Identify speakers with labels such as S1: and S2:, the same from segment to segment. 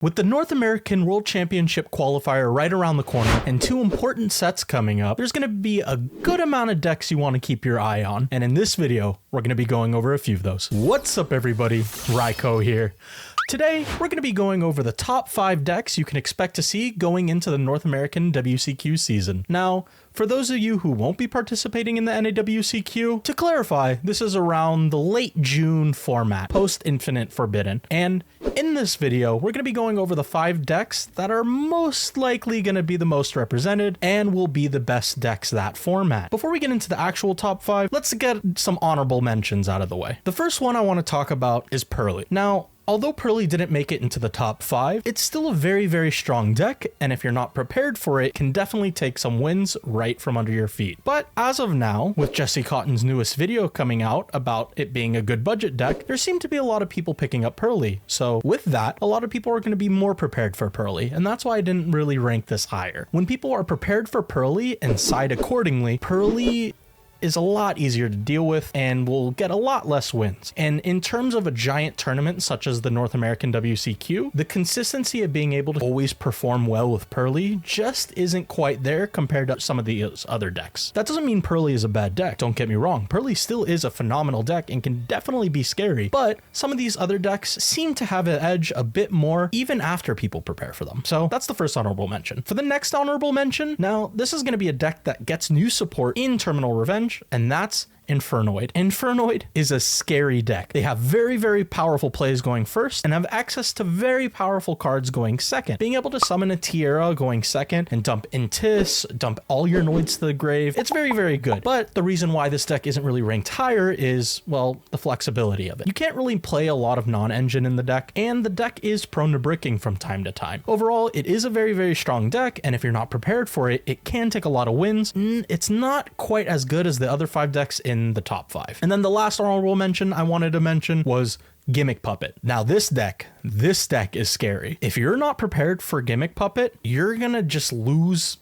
S1: With the North American World Championship qualifier right around the corner and two important sets coming up, there's going to be a good amount of decks you want to keep your eye on. And in this video, we're going to be going over a few of those. What's up everybody, Raiko here. Today, we're going to be going over the top 5 decks you can expect to see going into the North American WCQ season. Now, for those of you who won't be participating in the NAWCQ, to clarify, this is around the late June format, post Infinite Forbidden. And in this video, we're going to be going over the 5 decks that are most likely going to be the most represented and will be the best decks that format. Before we get into the actual top 5, let's get some honorable mentions out of the way. The first one I want to talk about is Pearly. Now, although Pearly didn't make it into the top 5, it's still a very, very strong deck, and if you're not prepared for it, can definitely take some wins right from under your feet. But as of now, with Jesse Cotton's newest video coming out about it being a good budget deck, there seem to be a lot of people picking up Pearly. So with that, a lot of people are going to be more prepared for Pearly, and that's why I didn't really rank this higher. When people are prepared for Pearly and side accordingly, Pearly is a lot easier to deal with and will get a lot less wins. And in terms of a giant tournament such as the North American WCQ, the consistency of being able to always perform well with Pearly just isn't quite there compared to some of these other decks. That doesn't mean Pearly is a bad deck, don't get me wrong. Pearly still is a phenomenal deck and can definitely be scary, but some of these other decks seem to have an edge a bit more even after people prepare for them. So that's the first honorable mention. For the next honorable mention, now this is going to be a deck that gets new support in Terminal Revenge, and that's Infernoid. Infernoid is a scary deck. They have very, very powerful plays going first and have access to very powerful cards going second. Being able to summon a Tierra going second and dump Intis, dump all your Noids to the grave, it's very, very good. But the reason why this deck isn't really ranked higher is, well, the flexibility of it. You can't really play a lot of non-engine in the deck, and the deck is prone to bricking from time to time. Overall, it is a very, very strong deck, and if you're not prepared for it, it can take a lot of wins. It's not quite as good as the other 5 decks in the top 5. And then the last honorable mention I wanted to mention was Gimmick Puppet. Now this deck is scary. If you're not prepared for Gimmick Puppet, you're gonna just lose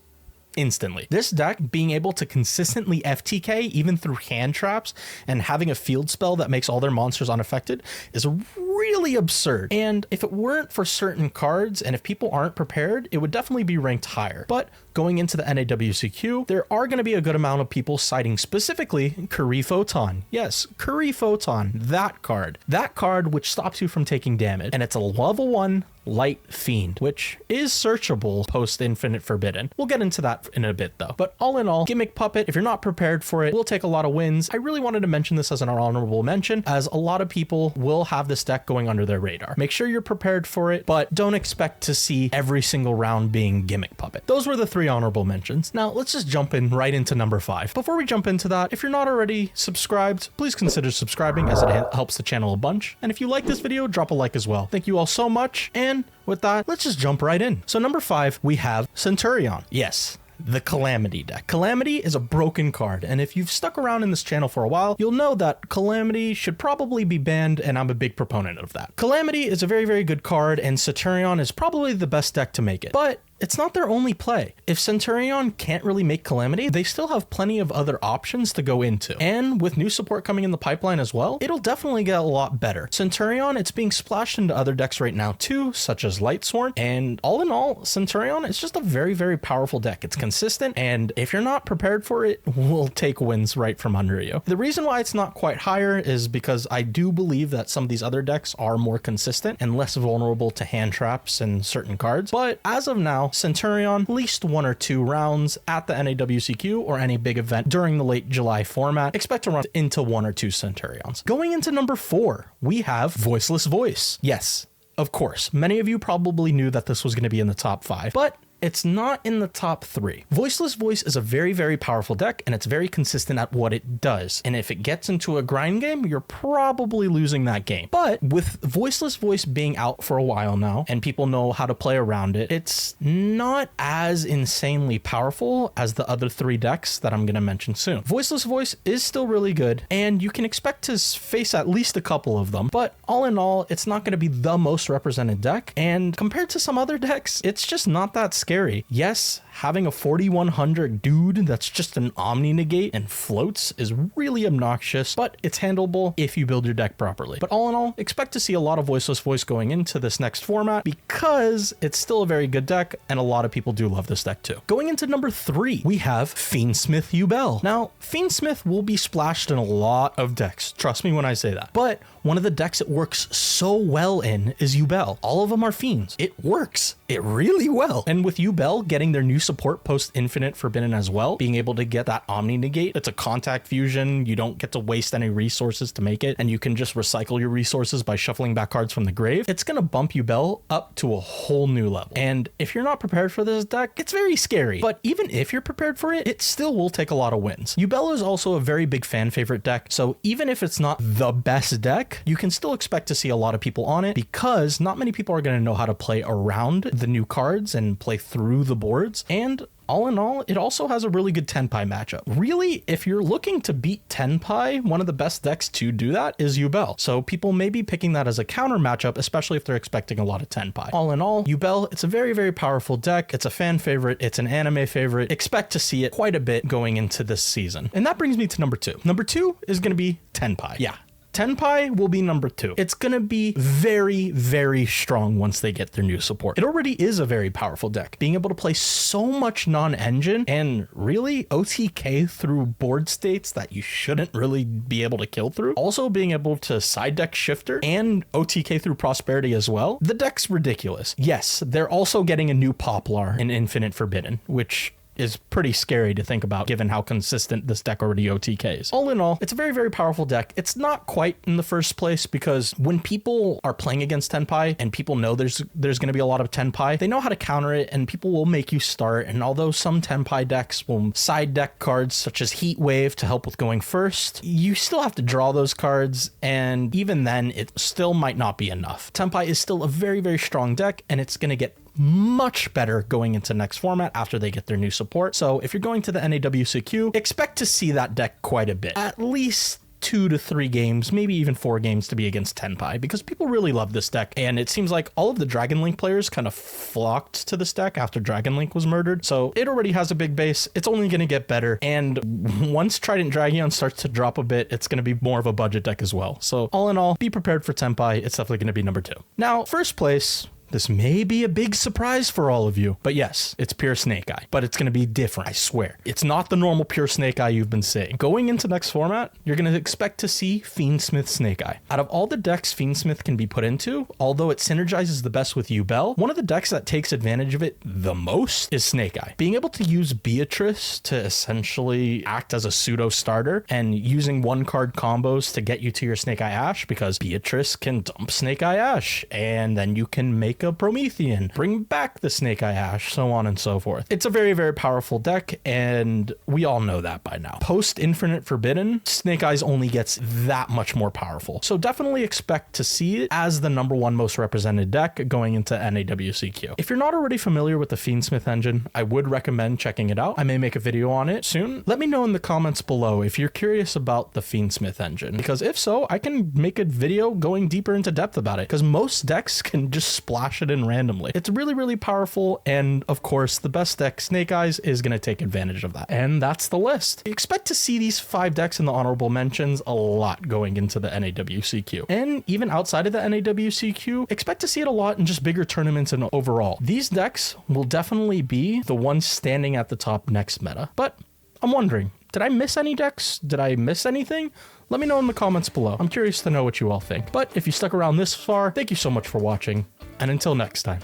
S1: instantly. This deck being able to consistently FTK even through hand traps and having a field spell that makes all their monsters unaffected is really absurd. And if it weren't for certain cards and if people aren't prepared, it would definitely be ranked higher. But going into the NAWCQ, there are going to be a good amount of people citing specifically Curry Photon. Yes, Curry Photon, that card which stops you from taking damage. And it's a level 1 light Fiend, which is searchable post Infinite Forbidden. We'll get into that in a bit though. But all in all, Gimmick Puppet, if you're not prepared for it, will take a lot of wins. I really wanted to mention this as an honorable mention, as a lot of people will have this deck going under their radar. Make sure you're prepared for it, but don't expect to see every single round being Gimmick Puppet. Those were the 3 honorable mentions. Now let's just jump in right into number 5. Before we jump into that, if you're not already subscribed, please consider subscribing as it helps the channel a bunch. And if you like this video, drop a like as well. Thank you all so much. And with that, let's just jump right in. So number 5, we have Centurion. Yes, the Calamity deck. Calamity is a broken card, and if you've stuck around in this channel for a while, you'll know that Calamity should probably be banned, and I'm a big proponent of that. Calamity is a very, very good card, and Centurion is probably the best deck to make it. But it's not their only play. If Centurion can't really make Calamity, they still have plenty of other options to go into. And with new support coming in the pipeline as well, it'll definitely get a lot better. Centurion, it's being splashed into other decks right now too, such as Lightsworn. And all in all, Centurion is just a very, very powerful deck. It's consistent, and if you're not prepared for it, will take wins right from under you. The reason why it's not quite higher is because I do believe that some of these other decks are more consistent and less vulnerable to hand traps and certain cards. But as of now, Centurion, at least 1 or 2 rounds at the NAWCQ or any big event during the late July format. Expect to run into 1 or 2 Centurions. Going into number 4, we have Voiceless Voice. Yes, of course, many of you probably knew that this was going to be in the top 5, but it's not in the top 3. Voiceless Voice is a very, very powerful deck, and it's very consistent at what it does. And if it gets into a grind game, you're probably losing that game. But with Voiceless Voice being out for a while now, and people know how to play around it, it's not as insanely powerful as the other 3 decks that I'm going to mention soon. Voiceless Voice is still really good, and you can expect to face at least a couple of them. But all in all, it's not going to be the most represented deck. And compared to some other decks, it's just not that scary. Yes, having a 4100 dude that's just an Omni Negate and floats is really obnoxious, but it's handleable if you build your deck properly. But all in all, expect to see a lot of Voiceless Voice going into this next format because it's still a very good deck and a lot of people do love this deck too. Going into number 3, we have Fiendsmith Yubel. Now, Fiendsmith will be splashed in a lot of decks, trust me when I say that, but one of the decks it works so well in is Yubel. All of them are Fiends. It works. It really well. And with Yubel getting their new support post Infinite Forbidden as well, being able to get that Omni Negate, it's a contact fusion. You don't get to waste any resources to make it, and you can just recycle your resources by shuffling back cards from the grave. It's going to bump Yubel up to a whole new level. And if you're not prepared for this deck, it's very scary. But even if you're prepared for it, it still will take a lot of wins. Yubel is also a very big fan favorite deck, so even if it's not the best deck, you can still expect to see a lot of people on it because not many people are going to know how to play around the new cards and play through the boards. And all in all, it also has a really good Tenpai matchup. Really, if you're looking to beat Tenpai, one of the best decks to do that is Yubel. So people may be picking that as a counter matchup, especially if they're expecting a lot of Tenpai. All in all, Yubel, it's a very, very powerful deck. It's a fan favorite. It's an anime favorite. Expect to see it quite a bit going into this season. And that brings me to number 2. Number 2 is going to be Tenpai. Yeah. Tenpai will be number 2. It's going to be very, very strong once they get their new support. It already is a very powerful deck. Being able to play so much non-engine and really OTK through board states that you shouldn't really be able to kill through. Also being able to side deck Shifter and OTK through Prosperity as well. The deck's ridiculous. Yes, they're also getting a new Poplar in Infinite Forbidden, which is pretty scary to think about given how consistent this deck already OTKs. All in all, it's a very, very powerful deck. It's not quite in the first place because when people are playing against Tenpai and people know there's going to be a lot of Tenpai, they know how to counter it and people will make you start. And although some Tenpai decks will side deck cards such as Heat Wave to help with going first, you still have to draw those cards, and even then it still might not be enough. Tenpai is still a very, very strong deck, and it's going to get much better going into next format after they get their new support. So if you're going to the WCQ, expect to see that deck quite a bit. At least 2 to 3 games, maybe even 4 games to be against Tenpai, because people really love this deck. And it seems like all of the Dragon Link players kind of flocked to this deck after Dragon Link was murdered. So it already has a big base. It's only going to get better. And once Trident Dragon starts to drop a bit, it's going to be more of a budget deck as well. So all in all, be prepared for Tenpai. It's definitely going to be number 2. Now, first place, this may be a big surprise for all of you, but yes, it's pure Snake Eye, but it's going to be different, I swear. It's not the normal pure Snake Eye you've been seeing. Going into next format, you're going to expect to see Fiendsmith Snake Eye. Out of all the decks Fiendsmith can be put into, although it synergizes the best with Yubel, one of the decks that takes advantage of it the most is Snake Eye. Being able to use Beatrice to essentially act as a pseudo starter and using 1-card combos to get you to your Snake Eye Ash, because Beatrice can dump Snake Eye Ash and then you can make a Promethean, bring back the Snake Eye Ash, so on and so forth. It's a very, very powerful deck, and we all know that by now. Post Infinite Forbidden, Snake Eyes only gets that much more powerful. So definitely expect to see it as the number 1 most represented deck going into WCQ. If you're not already familiar with the Fiendsmith engine, I would recommend checking it out. I may make a video on it soon. Let me know in the comments below if you're curious about the Fiendsmith engine, because if so, I can make a video going deeper into depth about it, because most decks can just splash it in randomly. It's really, really powerful, and of course the best deck, Snake Eyes, is going to take advantage of that. And that's the list. Expect to see these 5 decks in the honorable mentions a lot going into the WCQ. And even outside of the WCQ, expect to see it a lot in just bigger tournaments and overall. These decks will definitely be the ones standing at the top next meta. But I'm wondering, did I miss any decks? Did I miss anything? Let me know in the comments below. I'm curious to know what you all think. But if you stuck around this far, thank you so much for watching. And until next time,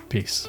S1: peace.